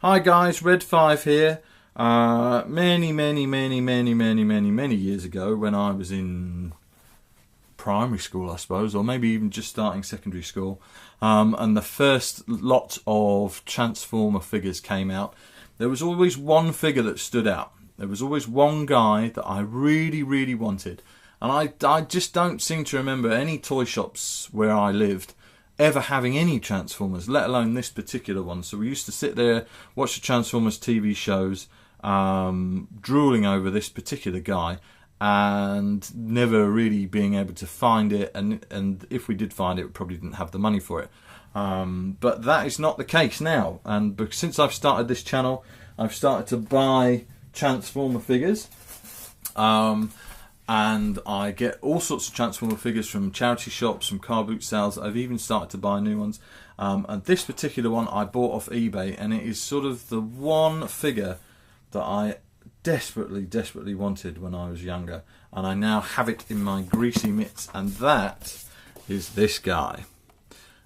Hi guys, Red5 here. Many years ago, when I was in primary school, I suppose, or maybe even just starting secondary school, and the first lot of Transformer figures came out, there was always one figure that stood out. There was always one guy that I really wanted, and I just don't seem to remember any toy shops where I lived ever having any Transformers, let alone this particular one. So we used to sit there, watch the Transformers TV shows, drooling over this particular guy, and never really being able to find it, and if we did find it, we probably didn't have the money for it. But that is not the case now, and since I've started this channel, I've started to buy Transformer figures, and I get all sorts of Transformer figures from charity shops, from car boot sales. I've even started to buy new ones, and this particular one I bought off eBay, and it is sort of the one figure that I desperately wanted when I was younger, and I now have it in my greasy mitts, and that is this guy.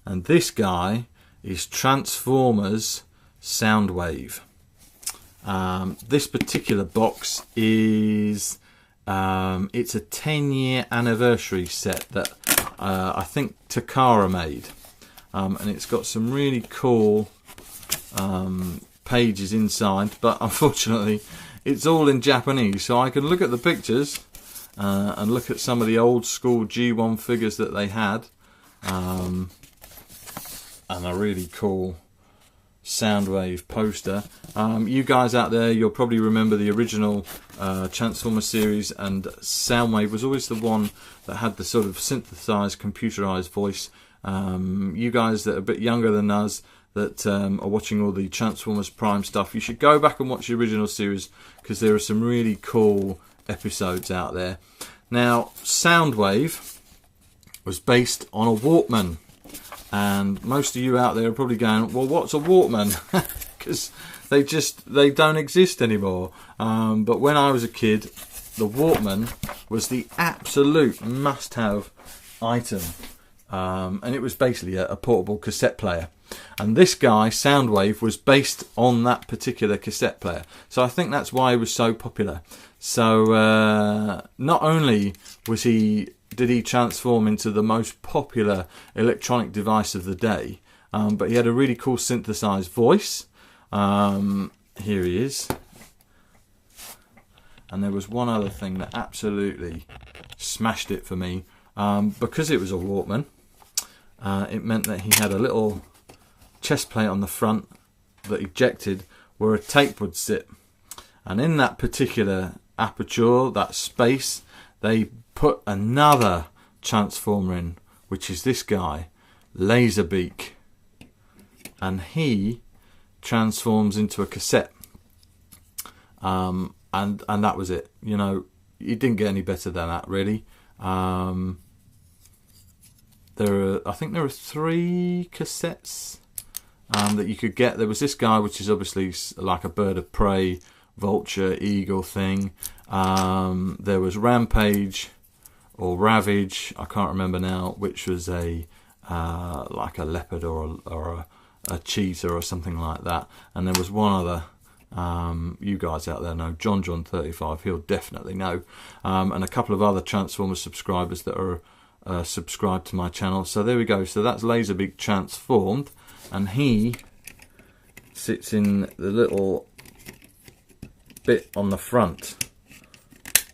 And this guy is Transformers SoundWave. This particular box is it's a 10-year anniversary set that I think Takara made, and it's got some really cool pages inside, but unfortunately it's all in Japanese, so I can look at the pictures and look at some of the old school G1 figures that they had, and a really cool SoundWave poster. You guys out there, you'll probably remember the original Transformer series, and SoundWave was always the one that had the sort of synthesized, computerized voice. You guys that are a bit younger than us, that are watching all the Transformers Prime stuff, you should go back and watch the original series, because there are some really cool episodes out there. Now, SoundWave was based on a Walkman, and most of you out there are probably going, well, what's a Walkman? Because they don't exist anymore. But when I was a kid, the Walkman was the absolute must-have item, and it was basically a portable cassette player. And this guy, SoundWave, was based on that particular cassette player. So I think that's why he was so popular. So not only did he transform into the most popular electronic device of the day, but he had a really cool synthesized voice. Here he is. And there was one other thing that absolutely smashed it for me. Because it was a Walkman, it meant that he had a little chest plate on the front that ejected where a tape would sit, and in that particular aperture, that space, they put another Transformer in, which is this guy, LazerBeak, and he transforms into a cassette, and that was it. You know, it didn't get any better than that, really. I think there are 3 cassettes that you could get. There was this guy, which is obviously like a bird of prey, vulture, eagle thing. There was Rampage or Ravage, I can't remember now, which was a like a leopard or a cheetah or something like that. And there was one other, you guys out there know, John35, he'll definitely know, and a couple of other Transformers subscribers that are subscribed to my channel. So there we go. So that's LazerBeak transformed, and he sits in the little bit on the front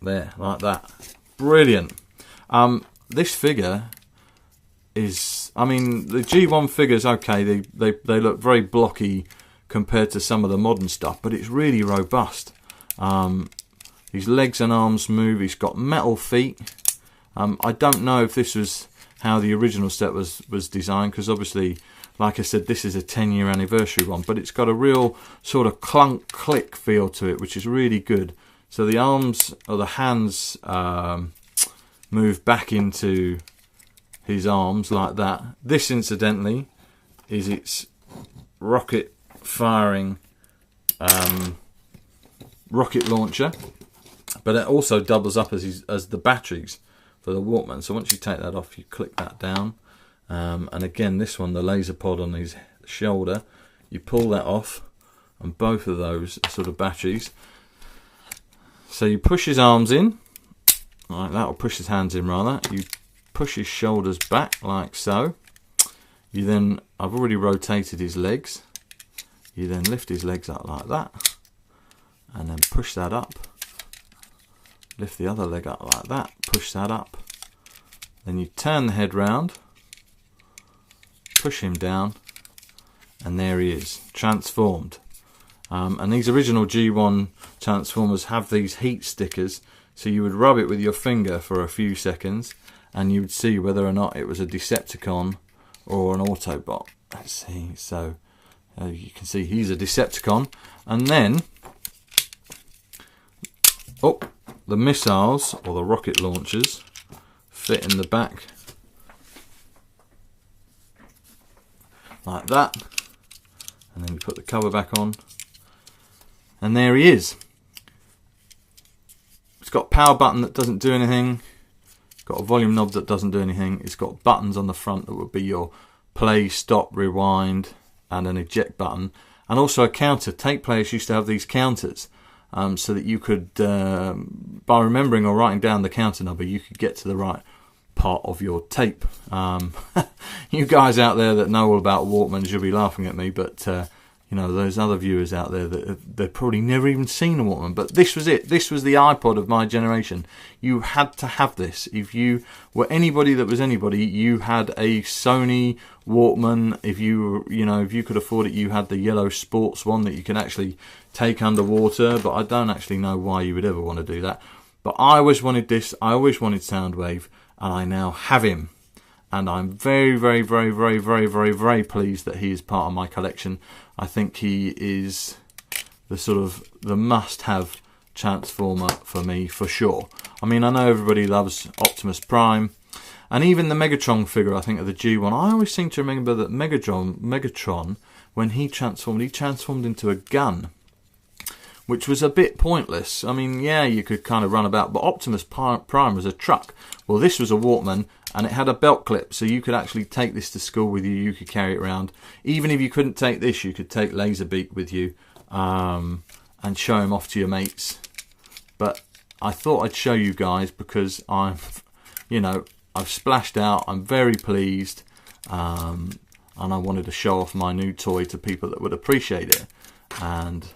there, like that. Brilliant. This figure is, I mean, the G1 figures, okay, they look very blocky compared to some of the modern stuff, but it's really robust. His legs and arms move. He's got metal feet. I don't know if this was how the original set was designed, because obviously, like I said, this is a 10-year anniversary one, but it's got a real sort of clunk click feel to it, which is really good. So the arms or the hands move back into his arms like that. This, incidentally, is its rocket firing rocket launcher, but it also doubles up as the batteries for the Walkman. So once you take that off, you click that down, and again, this one, the laser pod on his shoulder, you pull that off, and both of those are sort of batteries. So you push his arms in, like that, or push his hands in rather. You push his shoulders back like so. You then, I've already rotated his legs. You then lift his legs up like that, and then push that up. Lift the other leg up like that, push that up. Then you turn the head round, push him down, and there he is, transformed. And these original G1 Transformers have these heat stickers, so you would rub it with your finger for a few seconds, and you would see whether or not it was a Decepticon or an Autobot. Let's see, so you can see he's a Decepticon. And then, oh, the missiles, or the rocket launchers, fit in the back like that, and then you put the cover back on, and there he is. It's got a power button that doesn't do anything, it's got a volume knob that doesn't do anything, it's got buttons on the front that would be your play, stop, rewind, and an eject button, and also a counter. Tape players used to have these counters, so that you could, by remembering or writing down the counter number, you could get to the right part of your tape. You guys out there that know all about Walkmans, you'll be laughing at me, but you know, those other viewers out there that they've probably never even seen a Walkman. But this was it. This was the iPod of my generation. You had to have this. If you were anybody that was anybody, you had a Sony Walkman. If if you could afford it, you had the yellow sports one that you can actually take underwater. But I don't actually know why you would ever want to do that. But I always wanted this. I always wanted SoundWave, and I now have him. And I'm very, very, very, very, very, very, very pleased that he is part of my collection. I think he is the must-have Transformer for me, for sure. I mean, I know everybody loves Optimus Prime, and even the Megatron figure, I think, of the G1. I always seem to remember that Megatron, when he transformed into a gun, which was a bit pointless. I mean, yeah, you could kind of run about, but Optimus Prime was a truck. Well, this was a Walkman, and it had a belt clip, so you could actually take this to school with you. You could carry it around. Even if you couldn't take this, you could take LazerBeak with you and show him off to your mates. But I thought I'd show you guys because I've splashed out. I'm very pleased, and I wanted to show off my new toy to people that would appreciate it. And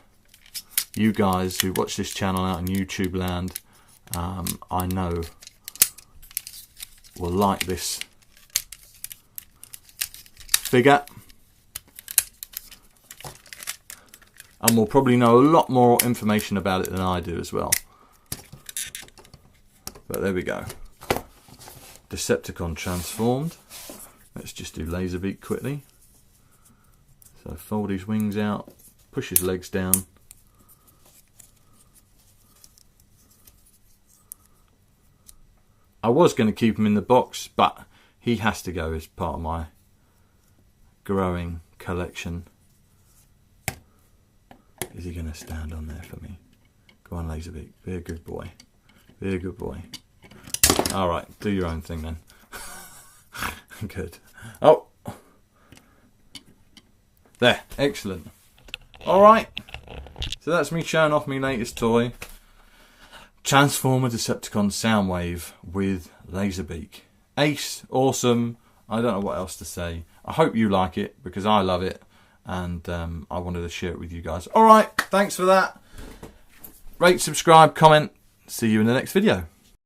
you guys who watch this channel out in YouTube land, I know will like this figure, and will probably know a lot more information about it than I do as well. But there we go, Decepticon transformed. Let's just do LazerBeak quickly. So fold his wings out, push his legs down. I was going to keep him in the box, but he has to go as part of my growing collection. Is he going to stand on there for me? Go on, LazerBeak. Be a good boy. Be a good boy. Alright, do your own thing then. Good. Oh! There, excellent. Alright, so that's me showing off my latest toy. Transformer Decepticon SoundWave with LazerBeak. Ace, awesome. I don't know what else to say. I hope you like it because I love it, and I wanted to share it with you guys. Alright, thanks for that. Rate, subscribe, comment. See you in the next video.